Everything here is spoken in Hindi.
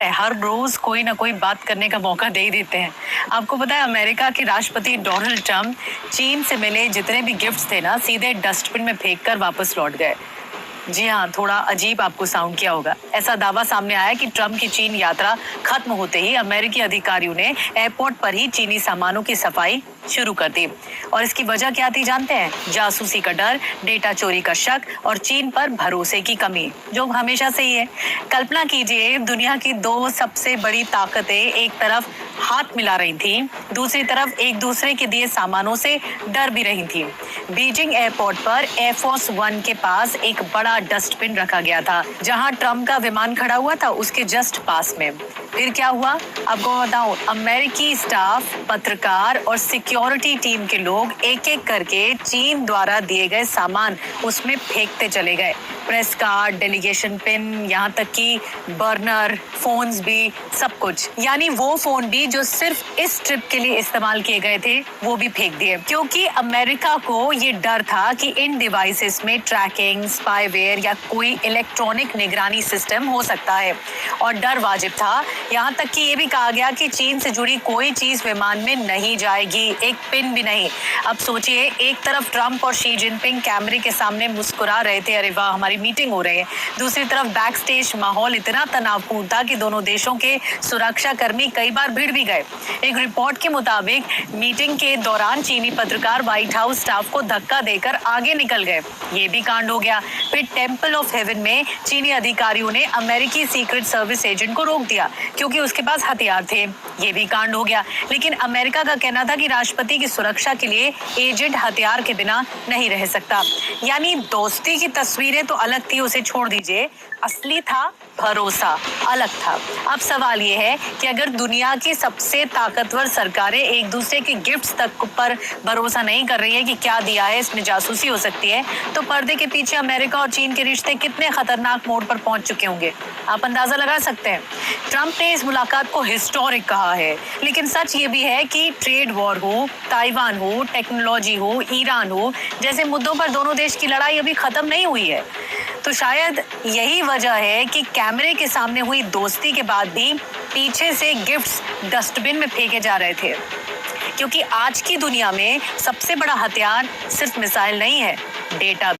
हर रोज कोई ना कोई बात करने का मौका दे ही देते हैं। आपको पता है अमेरिका के राष्ट्रपति डोनाल्ड ट्रंप चीन से मिले जितने भी गिफ्ट्स थे ना सीधे डस्टबिन में फेंक कर वापस लौट गए। जी हाँ, थोड़ा अजीब आपको साउंड किया होगा। ऐसा दावा सामने आया कि ट्रंप की चीन यात्रा खत्म होते ही अमेरिकी अधिकारियों ने एयरपोर्ट पर ही चीनी सामानों की सफाई शुरू कर दी। और इसकी वजह क्या थी जानते हैं? जासूसी का डर, डेटा चोरी का शक और चीन पर भरोसे की कमी, जो हमेशा से ही है। कल्पना कीजिए, दुनिया की दो सबसे बड़ी ताकतें एक तरफ हाथ मिला रही थी, दूसरी तरफ एक दूसरे के दिए सामानों से डर भी रही थी। बीजिंग एयरपोर्ट पर एयरफोर्स वन के पास एक बड़ा डस्टबिन रखा गया था, जहां ट्रंप का विमान खड़ा हुआ था उसके जस्ट पास में। फिर क्या हुआ आपको बताऊं? अमेरिकी स्टाफ, पत्रकार और सिक्योरिटी टीम के लोग एक एक करके चीन द्वारा दिए गए सामान उसमें फेंकते चले गए। प्रेस कार्ड, डेलीगेशन पिन, यहाँ तक कि बर्नर, फोन्स भी, सब कुछ। यानी वो फोन भी जो सिर्फ इस ट्रिप के लिए इस्तेमाल किए गए थे वो भी फेंक दिए, क्योंकि अमेरिका को ये डर था कि इन डिवाइसेस में ट्रैकिंग, स्पाईवेयर या कोई इलेक्ट्रॉनिक निगरानी सिस्टम हो सकता है। और डर वाजिब था, यहाँ तक कि ये भी कहा गया कि चीन से जुड़ी कोई चीज विमान में नहीं जाएगी, एक पिन भी नहीं। अब सोचिए, एक तरफ ट्रंप और शी जिनपिंग कैमरे के सामने मुस्कुरा रहे थे, अरे वाह हमारी मीटिंग हो रही है। दूसरी तरफ बैक स्टेज माहौल इतना तनावपूर्ण था कि दोनों देशों के सुरक्षा कर्मी कई बार भिड़ भी गए। एक रिपोर्ट के मुताबिक मीटिंग के दौरान चीनी पत्रकार व्हाइट हाउस स्टाफ को धक्का देकर आगे निकल गए, ये भी कांड हो गया। फिर टेम्पल ऑफ हेवन में चीनी अधिकारियों ने अमेरिकी सीक्रेट सर्विस एजेंट को रोक दिया क्योंकि उसके पास हथियार थे, ये भी कांड हो गया। लेकिन अमेरिका का कहना था कि राष्ट्रपति की सुरक्षा के लिए एजेंट हथियार के बिना नहीं रह सकता। यानी दोस्ती की तस्वीरें तो अलग थी, उसे छोड़ दीजिए, असली था भरोसा अलग था। अब सवाल ये है कि अगर दुनिया की सबसे ताकतवर सरकारें एक दूसरे के गिफ्ट्स तक पर भरोसा नहीं कर रही है कि क्या दिया है, इसमें जासूसी हो सकती है, तो पर्दे के पीछे अमेरिका और चीन के रिश्ते कितने खतरनाक मोड़ पर पहुंच चुके होंगे, आप अंदाजा लगा सकते हैं। ट्रंप ने इस मुलाकात को हिस्टोरिक कहा है, लेकिन सच ये भी है कि ट्रेड वॉर हो, ताइवान हो, टेक्नोलॉजी हो, ईरान हो, जैसे मुद्दों पर दोनों देश की लड़ाई अभी खत्म नहीं हुई है। तो शायद यही वजह है कि कैमरे के सामने हुई दोस्ती के बाद भी पीछे से गिफ्ट्स डस्टबिन में फेंके जा रहे थे, क्योंकि आज की दुनिया में सबसे बड़ा हथियार सिर्फ मिसाइल नहीं है, डेटा।